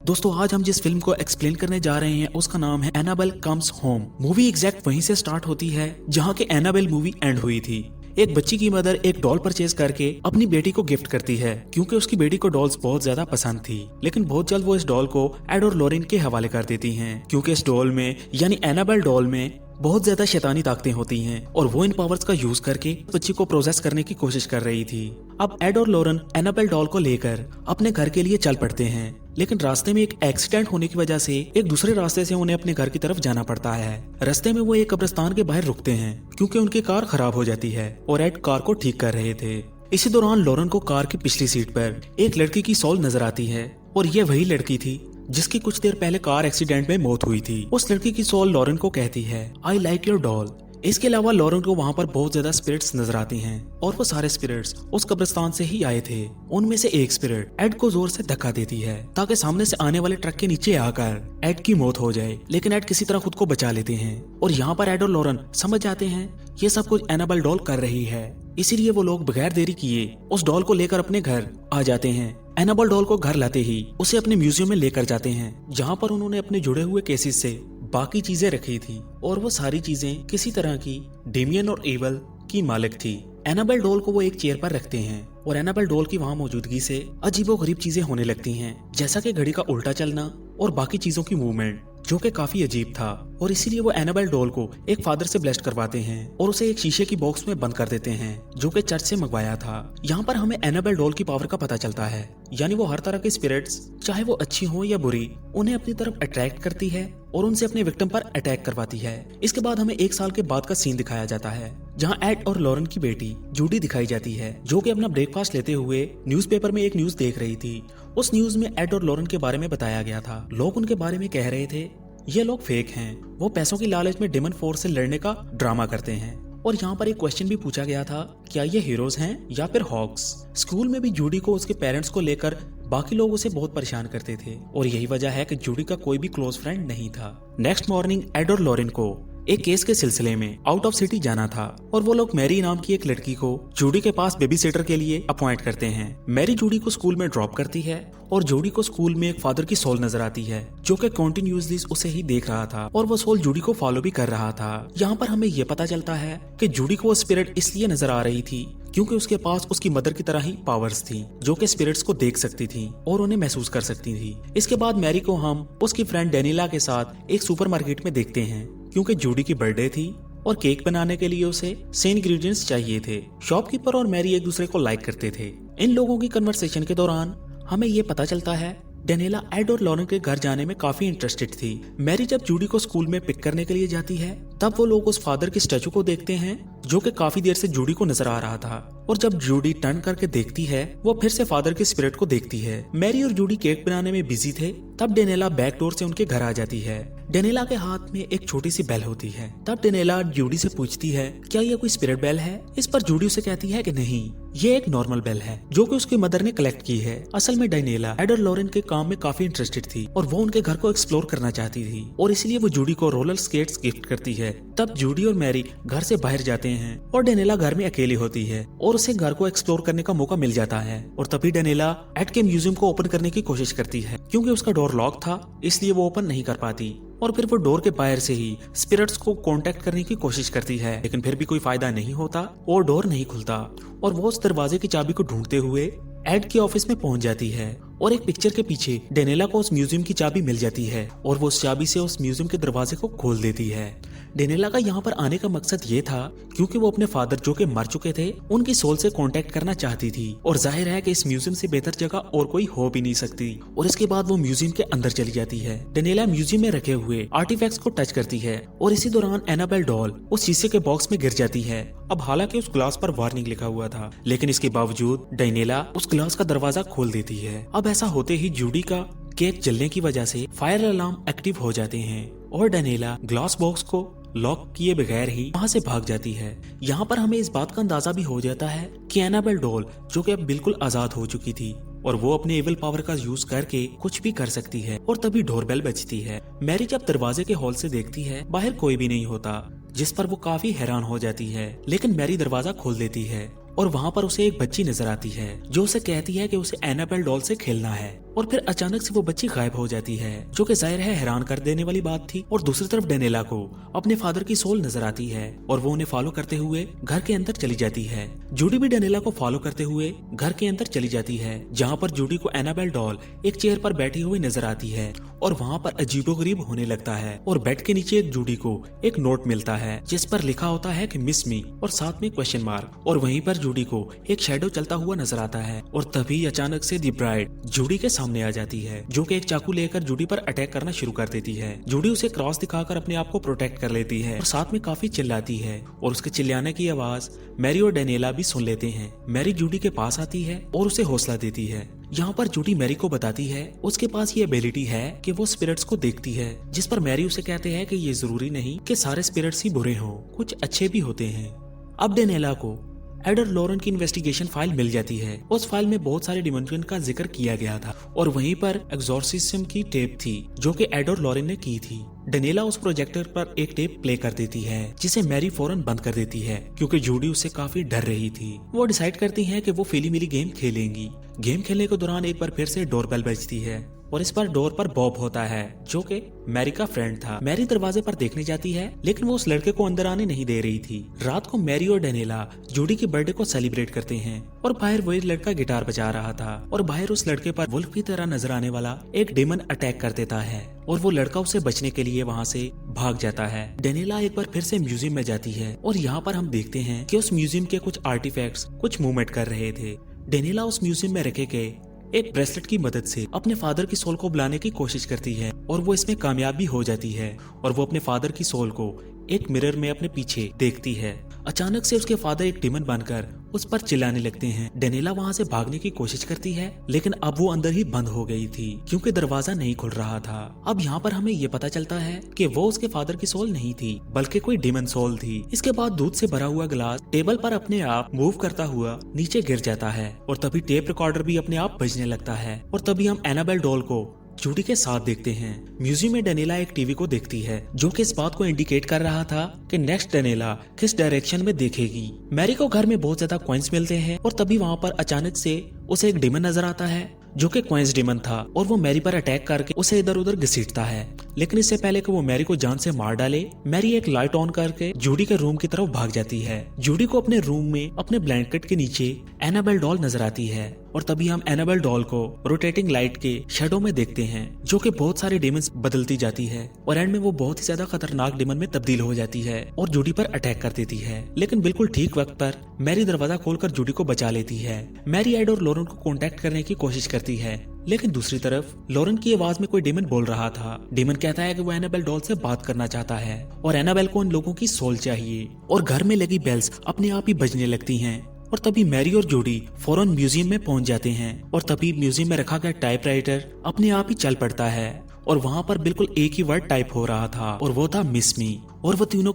दोस्तों आज हम जिस फिल्म को एक्सप्लेन करने जा रहे हैं उसका नाम है Annabelle comes home. Movie exact वहीं से स्टार्ट होती है जहां के एनाबेल मूवी एंड हुई थी। एक बच्ची की मदर एक डॉल परचेज करके अपनी बेटी को गिफ्ट करती है क्योंकि उसकी बेटी को डॉल्स बहुत ज्यादा पसंद थी। लेकिन बहुत जल्द वो इस डॉल को एड और लॉरेन के हवाले कर देती हैं क्योंकि इस डॉल में यानी एनाबेल डॉल में बहुत ज्यादा शैतानी ताकतें होती हैं और वो इन पावर्स का यूज करके बच्ची को प्रोसेस करने की कोशिश कर रही थी। अब एड और लॉरेन एनाबेल डॉल को लेकर अपने घर के लिए चल पड़ते हैं, लेकिन रास्ते में एक एक्सीडेंट होने की वजह से एक दूसरे रास्ते से उन्हें अपने घर की तरफ जाना पड़ता है। रास्ते में वो एक कब्रिस्तान के बाहर रुकते हैं क्योंकि उनकी कार खराब हो जाती है और एड कार को ठीक कर रहे थे। इसी दौरान लॉरेन को कार की पिछली सीट पर एक लड़की की सोल नजर आती है और ये वही लड़की थी जिसकी कुछ देर पहले कार एक्सीडेंट में मौत हुई थी। उस लड़की की सोल लॉरेन को कहती है आई लाइक योर डॉल। इसके अलावा लॉरेन को वहाँ पर बहुत ज्यादा स्पिरिट्स नजर आती हैं और वो सारे स्पिरिट्स उस कब्रिस्तान से ही आए थे। उनमें से एक स्पिरिट एड को जोर से धक्का देती है ताकि सामने से आने वाले ट्रक के नीचे आकर एड की मौत हो जाए, लेकिन एड किसी तरह खुद को बचा लेते हैं और यहाँ पर एड और लॉरेन समझ जाते हैं ये सब कुछ एनाबेल डॉल कर रही है। इसीलिए वो लोग बगैर देरी किए उस डॉल को लेकर अपने घर आ जाते हैं। एनाबेल डॉल को घर लाते ही उसे अपने म्यूजियम में लेकर जाते हैं जहाँ पर उन्होंने अपने जुड़े हुए केसेस से बाकी चीजें रखी थी और वो सारी चीजें किसी तरह की डेमियन और एवल की मालिक थी। एनाबेल डॉल को वो एक चेयर पर रखते हैं और एनाबेल डॉल की वहाँ मौजूदगी से अजीबोगरीब चीजें होने लगती हैं, जैसा कि घड़ी का उल्टा चलना और बाकी चीजों की मूवमेंट, जो कि काफी अजीब था। और इसीलिए वो एनाबेल डॉल को एक फादर से ब्लेस्ड करवाते हैं और उसे एक शीशे की बॉक्स में बंद कर देते हैं जो कि चर्च से मंगवाया था। यहाँ पर हमें एनाबेल डॉल की पावर का पता चलता है, यानी वो हर तरह के स्पिरिट्स चाहे वो अच्छी हो या बुरी उन्हें अपनी तरफ अट्रैक्ट करती है और उनसे अपने विक्टिम पर अटैक करवाती है। इसके बाद हमें एक साल के बाद का सीन दिखाया जाता है जहां एड और लॉरेन की बेटी जूडी दिखाई जाती है जो कि अपना ब्रेकफास्ट लेते हुए न्यूज़पेपर में एक न्यूज देख रही थी। उस न्यूज में एड और लॉरेन के बारे में बताया गया था। लोग उनके बारे में कह रहे थे ये लोग फेक हैं, वो पैसों की लालच में डेमन फोर्स से लड़ने का ड्रामा करते हैं। और यहाँ पर एक क्वेश्चन भी पूछा गया था, क्या ये हीरोज हैं या फिर हॉक्स। स्कूल में भी जूडी को उसके पेरेंट्स को लेकर बाकी लोग उसे बहुत परेशान करते थे और यही वजह है कि जूडी का कोई भी क्लोज फ्रेंड नहीं था। नेक्स्ट मॉर्निंग एड और लॉरेन को एक केस के सिलसिले में आउट ऑफ सिटी जाना था और वो लोग मैरी नाम की एक लड़की को जूडी के पास बेबी सिटर के लिए अपॉइंट करते हैं। मैरी जूडी को स्कूल में ड्रॉप करती है और जूडी को स्कूल में एक फादर की सोल नजर आती है जो कि कॉन्टिन्यूसली उसे ही देख रहा था और वो सोल जूडी को फॉलो भी कर रहा था। यहाँ पर हमें ये पता चलता है कि जूडी को वो स्पिरिट इसलिए नजर आ रही थी क्योंकि उसके पास उसकी मदर की तरह ही पावर्स थी जो कि स्पिरिट्स को देख सकती थी और उन्हें महसूस कर सकती थी। इसके बाद मैरी को हम उसकी फ्रेंड डेनिला के साथ एक सुपरमार्केट में देखते हैं क्योंकि जूडी की बर्थडे थी और केक बनाने के लिए उसे सेम इंग्रेडिएंट्स चाहिए थे। शॉपकीपर और मैरी एक दूसरे को लाइक करते थे। इन लोगों की कन्वर्सेशन के दौरान हमें ये पता चलता है डेनिला एड और लॉरेन के घर जाने में काफी इंटरेस्टेड थी। मैरी जब जूडी को स्कूल में पिक करने के लिए जाती है तब वो लोग उस फादर की स्टैचू को देखते हैं जो कि काफी देर से जूडी को नजर आ रहा था और जब जूडी टर्न करके देखती है वो फिर से फादर के स्पिरिट को देखती है। मैरी और जूडी केक बनाने में बिजी थे तब डेनिला बैक डोर से उनके घर आ जाती है। डेनिला के हाथ में एक छोटी सी बेल होती है। तब डेनिला जूडी से पूछती है क्या ये कोई स्पिरिट बेल है। इस पर जूडी उसे कहती है कि नहीं, ये एक नॉर्मल बेल है जो कि उसकी मदर ने कलेक्ट की है। असल में डेनिला एड और लॉरेन के काम में काफी इंटरेस्टेड थी और वो उनके घर को एक्सप्लोर करना चाहती थी और इसलिए वो जूडी को रोलर स्केट्स गिफ्ट करती है। तब जूडी और मैरी घर से बाहर जाते हैं और डेनिला घर में अकेली होती है और उसे घर को एक्सप्लोर करने का मौका मिल जाता है। और तभी डेनिला एड के म्यूजियम को ओपन करने की कोशिश करती है क्योंकि उसका डोर लॉक था इसलिए वो ओपन नहीं कर पाती और फिर वो डोर के बाहर से ही स्पिरिट्स को कांटेक्ट करने की कोशिश करती है, लेकिन फिर भी कोई फायदा नहीं होता और डोर नहीं खुलता और वो उस दरवाजे की चाबी को ढूंढते हुए एड के ऑफिस में पहुंच जाती है और एक पिक्चर के पीछे डेनिला को उस म्यूजियम की चाबी मिल जाती है और वो उस चाबी से उस म्यूजियम के दरवाजे को खोल देती है। डेनिला का यहाँ पर आने का मकसद ये था क्योंकि वो अपने फादर जो कि मर चुके थे उनकी सोल से कांटेक्ट करना चाहती थी और जाहिर है कि इस म्यूजियम से बेहतर जगह और कोई हो भी नहीं सकती। और इसके बाद वो म्यूजियम के अंदर चली जाती है। डेनिला म्यूजियम में रखे हुए आर्टिफैक्ट्स को टच करती है और इसी दौरान एनाबेल डॉल उस शीशे के बॉक्स में गिर जाती है। अब हालांकि उस ग्लास पर वार्निंग लिखा हुआ था, लेकिन इसके बावजूद डेनिला उस ग्लास का दरवाजा खोल देती है। अब ऐसा होते ही जूडी का केक जलने की वजह से फायर अलार्म एक्टिव हो जाते हैं और डेनिला ग्लास बॉक्स को लॉक किए बगैर ही वहाँ से भाग जाती है। यहाँ पर हमें इस बात का अंदाजा भी हो जाता है कि एनाबेल डॉल जो कि अब बिल्कुल आजाद हो चुकी थी और वो अपने एविल पावर का यूज करके कुछ भी कर सकती है। और तभी डोरबेल बजती है। मैरी जब दरवाजे के हॉल से देखती है बाहर कोई भी नहीं होता, जिस पर वो काफी हैरान हो जाती है, लेकिन मैरी दरवाजा खोल देती है और वहाँ पर उसे एक बच्ची नजर आती है जो उसे कहती है कि उसे एनाबेल डॉल से खेलना है और फिर अचानक से वो बच्ची गायब हो जाती है, जो कि जाहिर है हैरान कर देने वाली बात थी। और दूसरी तरफ डेनिला को अपने फादर की सोल नजर आती है और वो उन्हें फॉलो करते हुए घर के अंदर चली जाती है। जूडी भी डेनिला को फॉलो करते हुए घर के अंदर चली जाती है, जहाँ पर जूडी को एनाबेल डॉल एक चेयर पर बैठी हुई नजर आती है और वहाँ पर अजीबोगरीब होने लगता है। और बेड के नीचे एक जूडी को एक नोट मिलता है जिस पर लिखा होता है कि मिस मी और साथ में क्वेश्चन मार्क। और वहीं पर जूडी को एक शैडो चलता हुआ नजर आता है और तभी अचानक से दी ब्राइड जूडी के सामने आ जाती है, जो कि एक चाकू लेकर जूडी पर अटैक करना शुरू कर देती है। जूडी उसे क्रॉस दिखाकर अपने आप को प्रोटेक्ट कर लेती है और साथ में काफी चिल्लाती है और उसके चिल्लाने की आवाज मैरी और डेनिला भी सुन लेते हैं। मैरी जूडी के पास आती है और उसे हौसला देती है। यहाँ पर जूडी मैरी को बताती है उसके पास ये एबिलिटी है कि वो स्पिरिट्स को देखती है, जिस पर मैरी उसे कहते हैं कि ये जरूरी नहीं कि सारे स्पिरिट्स ही बुरे हों, कुछ अच्छे भी होते हैं। अब डेनिला को एडर लॉरेन की इन्वेस्टिगेशन फाइल मिल जाती है। उस फाइल में बहुत सारे डिमेंशन का जिक्र किया गया था और वहीं पर एक्सॉर्सिज्म की टेप थी जो कि एडर लॉरेन ने की थी। डेनिला उस प्रोजेक्टर पर एक टेप प्ले कर देती है जिसे मैरी फौरन बंद कर देती है क्योंकि जूडी उससे काफी डर रही थी। वो डिसाइड करती है कि वो फिली मिली गेम खेलेंगी। गेम खेलने के दौरान एक बार फिर से डोरबेल बजती है और इस पर डोर पर बॉब होता है जो कि मैरी का फ्रेंड था। मैरी दरवाजे पर देखने जाती है लेकिन वो उस लड़के को अंदर आने नहीं दे रही थी। रात को मैरी और डेनिला जूडी की बर्थडे को सेलिब्रेट करते हैं और बाहर वही लड़का गिटार बजा रहा था और बाहर उस लड़के पर वुल्फ की तरह नजर आने वाला एक डेमन अटैक कर देता है और वो लड़का उसे बचने के लिए वहाँ से भाग जाता है। डेनिला एक बार फिर से म्यूजियम में जाती है और यहाँ पर हम देखते हैं कि उस म्यूजियम के कुछ आर्टिफैक्ट्स कुछ मूवमेंट कर रहे थे। डेनिला उस म्यूजियम में रखे गए एक ब्रेसलेट की मदद से अपने फादर की सोल को बुलाने की कोशिश करती है और वो इसमें कामयाब भी हो जाती है और वो अपने फादर की सोल को एक मिरर में अपने पीछे देखती है। अचानक से उसके फादर एक डिमन बनकर उस पर चिल्लाने लगते हैं। डेनिला वहाँ से भागने की कोशिश करती है लेकिन अब वो अंदर ही बंद हो गई थी क्योंकि दरवाजा नहीं खुल रहा था। अब यहाँ पर हमें ये पता चलता है कि वो उसके फादर की सोल नहीं थी बल्कि कोई डिमन सोल थी। इसके बाद दूध से भरा हुआ गिलास टेबल पर अपने आप मूव करता हुआ नीचे गिर जाता है और तभी टेप रिकॉर्डर भी अपने आप बजने लगता है और तभी हम एनाबेल डॉल को जूडी के साथ देखते हैं। म्यूजियम में डेनिला एक टीवी को देखती है जो कि इस बात को इंडिकेट कर रहा था कि नेक्स्ट डेनिला किस डायरेक्शन में देखेगी। मैरी को घर में बहुत ज्यादा कॉइन्स मिलते हैं और तभी वहाँ पर अचानक से उसे एक डिमन नजर आता है जो कि क्वाइंस डिमन था और वो मैरी पर अटैक करके उसे इधर उधर घसीटता है। लेकिन इससे पहले कि वो मैरी को जान से मार डाले, मैरी एक लाइट ऑन करके जूडी के रूम की तरफ भाग जाती है। जूडी को अपने रूम में अपने ब्लैंकेट के नीचे एनाबेल डॉल नजर आती है और तभी हम एनाबेल डॉल को रोटेटिंग लाइट के शेडो में देखते हैं जो कि बहुत सारे डेमन्स बदलती जाती है और एंड में वो बहुत ही ज्यादा खतरनाक डेमन में तब्दील हो जाती है और जूडी पर अटैक कर देती है। लेकिन बिल्कुल ठीक वक्त पर मैरी दरवाजा खोलकर जूडी को बचा लेती है। मैरी एड और लॉरेन को कांटेक्ट करने की कोशिश करती है लेकिन दूसरी तरफ लॉरेन की आवाज में कोई डेमन बोल रहा था। डेमन कहता है कि वो एनाबेल डॉल से बात करना चाहता है और एनाबेल को उन लोगों की सोल चाहिए और घर में लगी बेल्स अपने आप ही बजने लगती हैं। और तभी मैरी और जूडी फौरन म्यूजियम में पहुंच जाते हैं और तभी म्यूजियम में रखा गया टाइपराइटर अपने आप ही चल पड़ता है और वहाँ पर बिल्कुल एक ही वर्ड टाइप हो रहा था और वो था मिस मी। और वो तीनों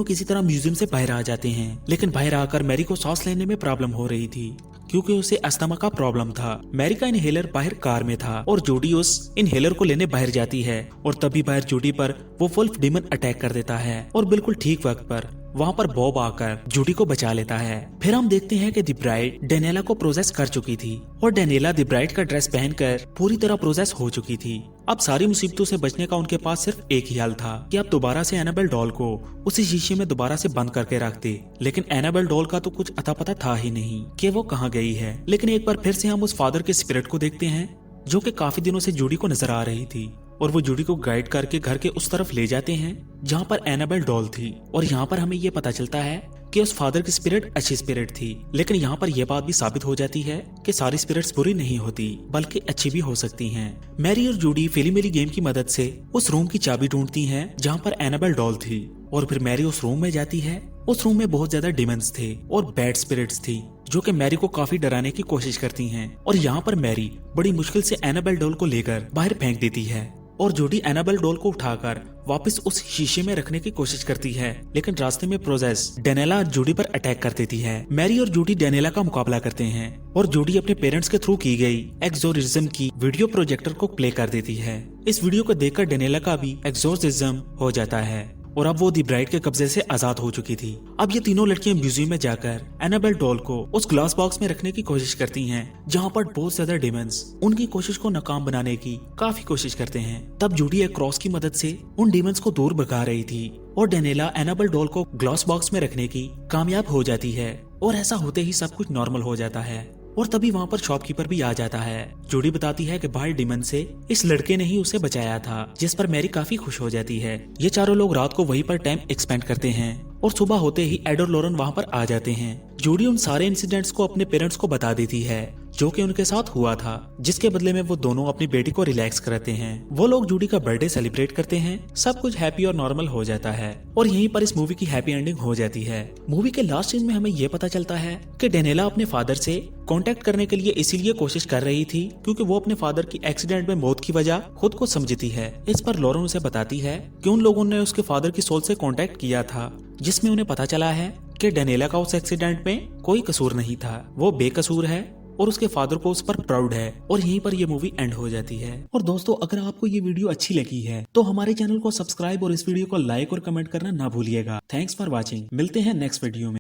किसी तरह म्यूजियम से बाहर आ जाते हैं। लेकिन बाहर आकर मैरी को सांस लेने में प्रॉब्लम हो रही थी क्योंकि उसे अस्थमा का प्रॉब्लम था। मैरी का इनहेलर बाहर कार में था और जूडी उस इनहेलर को लेने बाहर जाती है और तभी बाहर जूडी पर वो वुल्फ डेमन अटैक कर देता है और बिल्कुल ठीक वक्त पर वहाँ पर बॉब आकर जूडी को बचा लेता है। फिर हम देखते हैं कि दी ब्राइड डेनिला को प्रोसेस कर चुकी थी और डेनिला दी ब्राइड का ड्रेस पहनकर पूरी तरह प्रोसेस हो चुकी थी। अब सारी मुसीबतों से बचने का उनके पास सिर्फ एक ही हल था कि अब दोबारा से एनाबेल डॉल को उसी शीशे में दोबारा से बंद करके रख दे। लेकिन एनाबेल डॉल का तो कुछ अता पता था ही नहीं कि वो कहाँ गई है। लेकिन एक बार फिर से हम उस फादर के स्पिरिट को देखते हैं जो कि काफी दिनों से जूडी को नजर आ रही थी और वो जूडी को गाइड करके घर के उस तरफ ले जाते हैं जहाँ पर एनाबेल डॉल थी। और यहाँ पर हमें ये पता चलता है कि उस फादर की स्पिरिट अच्छी स्पिरिट थी। लेकिन यहाँ पर यह बात भी साबित हो जाती है कि सारी स्पिरिट्स बुरी नहीं होती बल्कि अच्छी भी हो सकती हैं। मैरी और जूडी फिल्मी गेम की मदद से उस रूम की चाबी ढूंढती हैं जहाँ पर एनाबेल डॉल थी और फिर मैरी उस रूम में जाती है। उस रूम में बहुत ज्यादा डिमंस थे और बैड स्पिरिट्स थी जो कि मैरी को काफी डराने की कोशिश करती हैं। और यहाँ पर मैरी बड़ी मुश्किल से एनाबेल डॉल को लेकर बाहर फेंक देती है और जूडी एनाबेल डॉल को उठाकर वापस उस शीशे में रखने की कोशिश करती है। लेकिन रास्ते में प्रोसेस डेनिला जूडी पर अटैक कर देती है। मैरी और जूडी डेनिला का मुकाबला करते हैं और जूडी अपने पेरेंट्स के थ्रू की गई एक्सोर्सिज्म की वीडियो प्रोजेक्टर को प्ले कर देती है। इस वीडियो को देखकर डेनिला का भी एक्सोर्सिज्म हो जाता है और अब वो दी ब्राइड के कब्जे से आजाद हो चुकी थी। अब ये तीनों लड़कियां म्यूजियम में जाकर एनाबेल डॉल को उस ग्लास बॉक्स में रखने की कोशिश करती हैं जहाँ पर बहुत ज्यादा डीमंस उनकी कोशिश को नाकाम बनाने की काफी कोशिश करते हैं। तब जूडी एक क्रॉस की मदद से उन डीमंस को दूर भगा रही थी और डेनिला एनाबेल डॉल को ग्लास बॉक्स में रखने की कामयाब हो जाती है और ऐसा होते ही सब कुछ नॉर्मल हो जाता है। और तभी वहाँ पर शॉपकीपर भी आ जाता है। जूडी बताती है कि बाहर डीमन से इस लड़के ने ही उसे बचाया था, जिस पर मैरी काफी खुश हो जाती है। ये चारों लोग रात को वहीं पर टाइम एक्सपेंड करते हैं और सुबह होते ही एड और लॉरेन वहाँ पर आ जाते हैं। जूडी उन सारे इंसिडेंट्स को अपने पेरेंट्स को बता देती है जो कि उनके साथ हुआ था, जिसके बदले में वो दोनों अपनी बेटी को रिलैक्स कराते हैं। वो लोग जूडी का बर्थडे सेलिब्रेट करते हैं, सब कुछ हैप्पी और नॉर्मल हो जाता है और यहीं पर इस मूवी की हैप्पी एंडिंग हो जाती है। मूवी के लास्ट सीन में हमें ये पता चलता है कि डेनिला अपने फादर से कांटेक्ट करने के लिए इसीलिए कोशिश कर रही थी क्योंकि वो अपने फादर की एक्सीडेंट में मौत की वजह खुद को समझती है। इस पर लॉरेन उसे बताती है कि उन लोगों ने उसके फादर की सोल से कांटेक्ट किया था, जिसमें उन्हें पता चला है कि डेनिला का उस एक्सीडेंट में कोई कसूर नहीं था, वो बेकसूर है और उसके फादर को उस पर प्राउड है। और यहीं पर ये मूवी एंड हो जाती है। और दोस्तों, अगर आपको ये वीडियो अच्छी लगी है तो हमारे चैनल को सब्सक्राइब और इस वीडियो को लाइक और कमेंट करना ना भूलिएगा। Thanks for watching. मिलते हैं नेक्स्ट वीडियो में।